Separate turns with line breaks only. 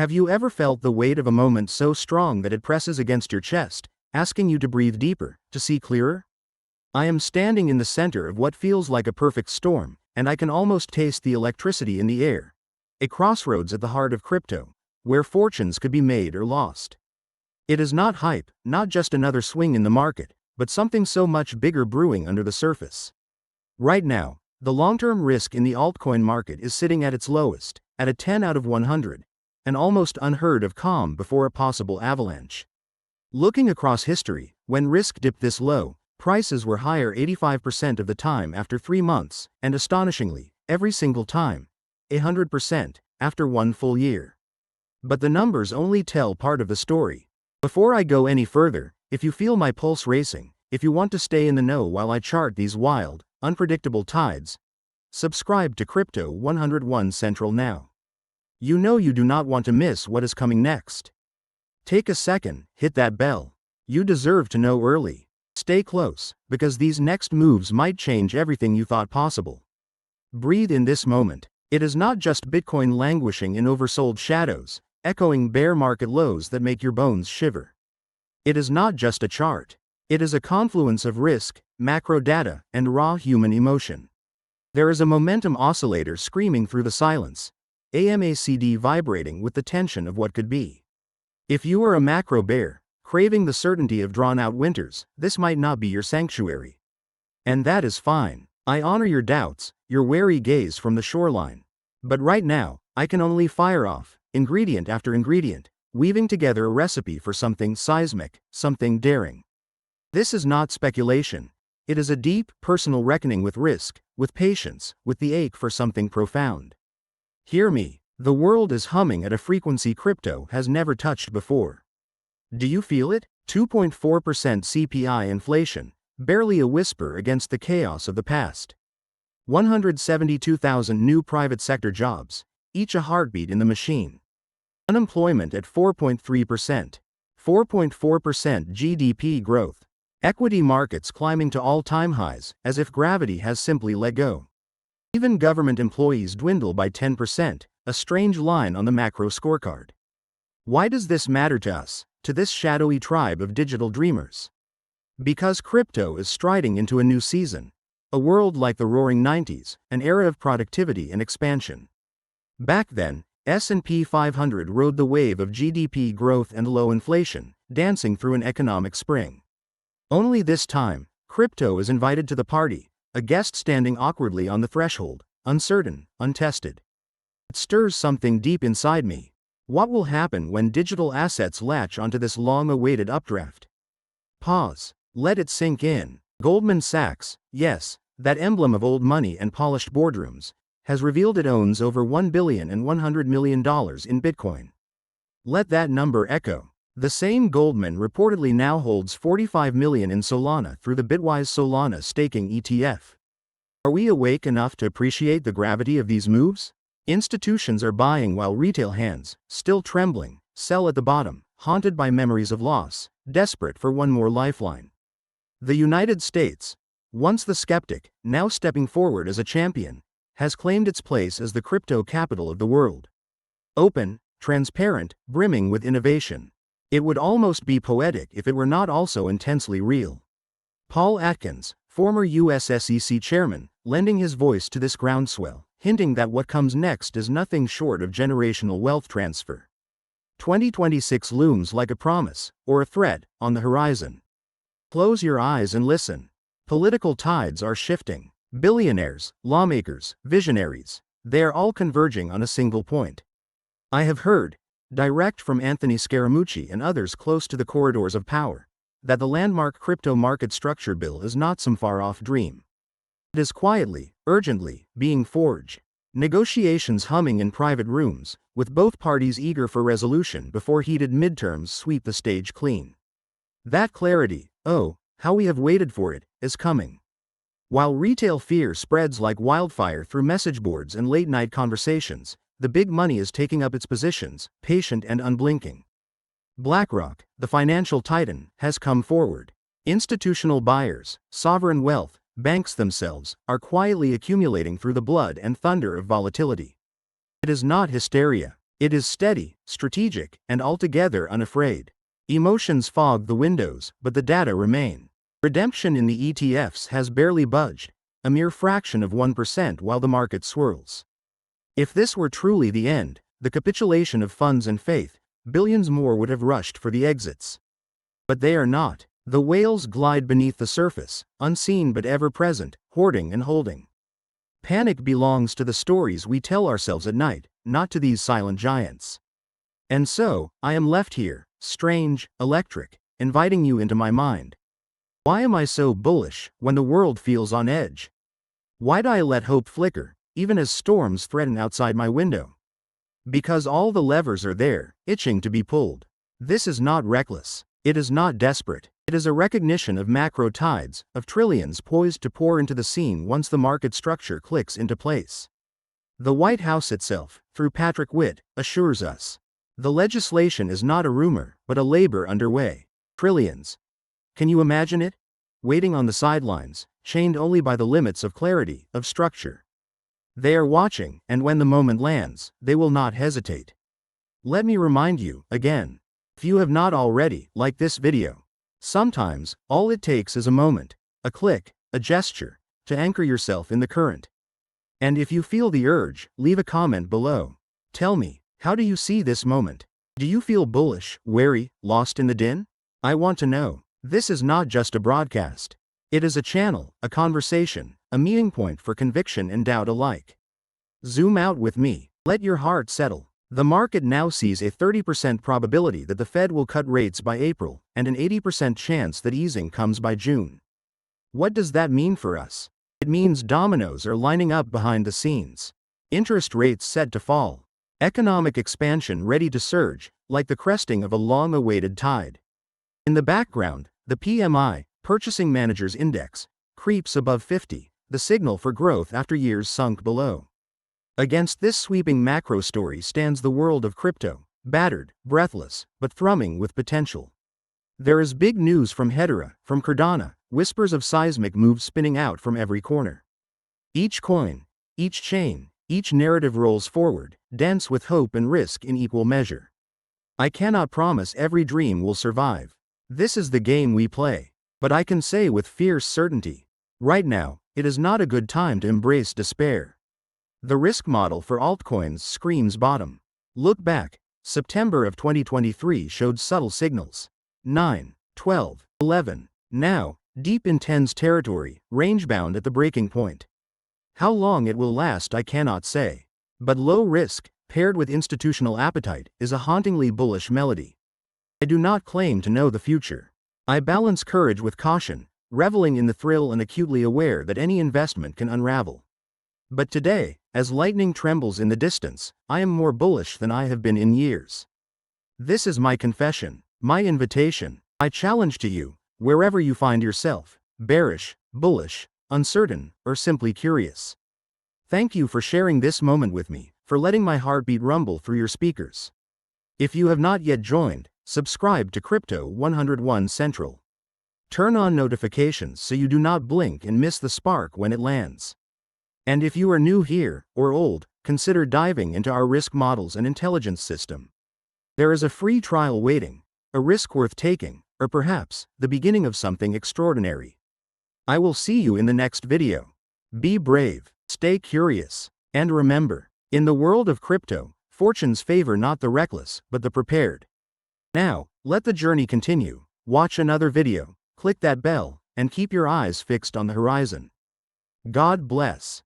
Have you ever felt the weight of a moment so strong that it presses against your chest, asking you to breathe deeper, to see clearer? I am standing in the center of what feels like a perfect storm, and I can almost taste the electricity in the air. A crossroads at the heart of crypto, where fortunes could be made or lost. It is not hype, not just another swing in the market, but something so much bigger brewing under the surface. Right now, the long-term risk in the altcoin market is sitting at its lowest, at a 10 out of 100, an almost unheard of calm before a possible avalanche. Looking across history, when risk dipped this low, prices were higher 85% of the time after 3 months, and astonishingly, every single time, 100% after 1 full year. But the numbers only tell part of the story. Before I go any further, if you feel my pulse racing, if you want to stay in the know while I chart these wild, unpredictable tides, subscribe to Crypto 101 Central now. You know you do not want to miss what is coming next. Take a second, hit that bell. You deserve to know early. Stay close, because these next moves might change everything you thought possible. Breathe in this moment. It is not just Bitcoin languishing in oversold shadows, echoing bear market lows that make your bones shiver. It is not just a chart. It is a confluence of risk, macro data, and raw human emotion. There is a momentum oscillator screaming through the silence, AMACD vibrating with the tension of what could be. If you are a macro bear, craving the certainty of drawn-out winters, this might not be your sanctuary. And that is fine. I honor your doubts, your wary gaze from the shoreline. But right now, I can only fire off, ingredient after ingredient, weaving together a recipe for something seismic, something daring. This is not speculation. It is a deep, personal reckoning with risk, with patience, with the ache for something profound. Hear me, the world is humming at a frequency crypto has never touched before. Do you feel it? 2.4% CPI inflation, barely a whisper against the chaos of the past. 172,000 new private sector jobs, each a heartbeat in the machine. Unemployment at 4.3%, 4.4% GDP growth. Equity markets climbing to all-time highs, as if gravity has simply let go. Even government employees dwindle by 10%, a strange line on the macro scorecard. Why does this matter to us, to this shadowy tribe of digital dreamers? Because crypto is striding into a new season. A world like the roaring 90s, an era of productivity and expansion. Back then, S&P 500 rode the wave of GDP growth and low inflation, dancing through an economic spring. Only this time, crypto is invited to the party, a guest standing awkwardly on the threshold, uncertain, untested. It stirs something deep inside me. What will happen when digital assets latch onto this long-awaited updraft? Pause. Let it sink in. Goldman Sachs, yes, that emblem of old money and polished boardrooms, has revealed it owns over $1 billion and $100 million in Bitcoin. Let that number echo. The same Goldman reportedly now holds $45 million in Solana through the Bitwise Solana staking ETF. Are we awake enough to appreciate the gravity of these moves? Institutions are buying while retail hands, still trembling, sell at the bottom, haunted by memories of loss, desperate for one more lifeline. The United States, once the skeptic, now stepping forward as a champion, has claimed its place as the crypto capital of the world. Open, transparent, brimming with innovation. It would almost be poetic if it were not also intensely real. Paul Atkins, former US SEC chairman, lending his voice to this groundswell, hinting that what comes next is nothing short of generational wealth transfer. 2026 looms like a promise, or a threat, on the horizon. Close your eyes and listen. Political tides are shifting. Billionaires, lawmakers, visionaries, they are all converging on a single point. I have heard, direct from Anthony Scaramucci and others close to the corridors of power, that the landmark crypto market structure bill is not some far-off dream. It is quietly, urgently, being forged. Negotiations humming in private rooms, with both parties eager for resolution before heated midterms sweep the stage clean. That clarity, oh, how we have waited for it, is coming. While retail fear spreads like wildfire through message boards and late-night conversations, the big money is taking up its positions, patient and unblinking. BlackRock, the financial titan, has come forward. Institutional buyers, sovereign wealth, banks themselves, are quietly accumulating through the blood and thunder of volatility. It is not hysteria. It is steady, strategic, and altogether unafraid. Emotions fog the windows, but the data remain. Redemption in the ETFs has barely budged, a mere fraction of 1% while the market swirls. If this were truly the end, the capitulation of funds and faith, billions more would have rushed for the exits. But they are not. The whales glide beneath the surface, unseen but ever present, hoarding and holding. Panic belongs to the stories we tell ourselves at night, not to these silent giants. And so, I am left here, strange, electric, inviting you into my mind. Why am I so bullish when the world feels on edge? Why do I let hope flicker, even as storms threaten outside my window? Because all the levers are there, itching to be pulled. This is not reckless. It is not desperate. It is a recognition of macro tides, of trillions poised to pour into the scene once the market structure clicks into place. The White House itself, through Patrick Witt, assures us. The legislation is not a rumor, but a labor underway. Trillions. Can you imagine it? Waiting on the sidelines, chained only by the limits of clarity, of structure. They are watching, and when the moment lands, they will not hesitate. Let me remind you, again. If you have not already, like this video. Sometimes, all it takes is a moment, a click, a gesture, to anchor yourself in the current. And if you feel the urge, leave a comment below. Tell me, how do you see this moment? Do you feel bullish, wary, lost in the din? I want to know. This is not just a broadcast. It is a channel, a conversation, a meeting point for conviction and doubt alike. Zoom out with me. Let your heart settle. The market now sees a 30% probability that the Fed will cut rates by April, and an 80% chance that easing comes by June. What does that mean for us? It means dominoes are lining up behind the scenes. Interest rates set to fall. Economic expansion ready to surge, like the cresting of a long-awaited tide. In the background, the PMI, Purchasing Managers Index, creeps above 50, the signal for growth after years sunk below. Against this sweeping macro story stands the world of crypto, battered, breathless, but thrumming with potential. There is big news from Hedera, from Cardano, whispers of seismic moves spinning out from every corner. Each coin, each chain, each narrative rolls forward, dense with hope and risk in equal measure. I cannot promise every dream will survive. This is the game we play. But I can say with fierce certainty, right now, it is not a good time to embrace despair. The risk model for altcoins screams bottom. Look back, September of 2023 showed subtle signals. 9, 12, 11. Now, deep in 10's territory, range-bound at the breaking point. How long it will last I cannot say. But low risk, paired with institutional appetite, is a hauntingly bullish melody. I do not claim to know the future. I balance courage with caution, reveling in the thrill and acutely aware that any investment can unravel. But today, as lightning trembles in the distance, I am more bullish than I have been in years. This is my confession, my invitation, my challenge to you, wherever you find yourself, bearish, bullish, uncertain, or simply curious. Thank you for sharing this moment with me, for letting my heartbeat rumble through your speakers. If you have not yet joined, subscribe to Crypto 101 Central. Turn on notifications so you do not blink and miss the spark when it lands. And if you are new here, or old, consider diving into our risk models and intelligence system. There is a free trial waiting, a risk worth taking, or perhaps, the beginning of something extraordinary. I will see you in the next video. Be brave, stay curious, and remember, in the world of crypto, fortunes favor not the reckless, but the prepared. Now, let the journey continue. Watch another video, click that bell, and keep your eyes fixed on the horizon. God bless.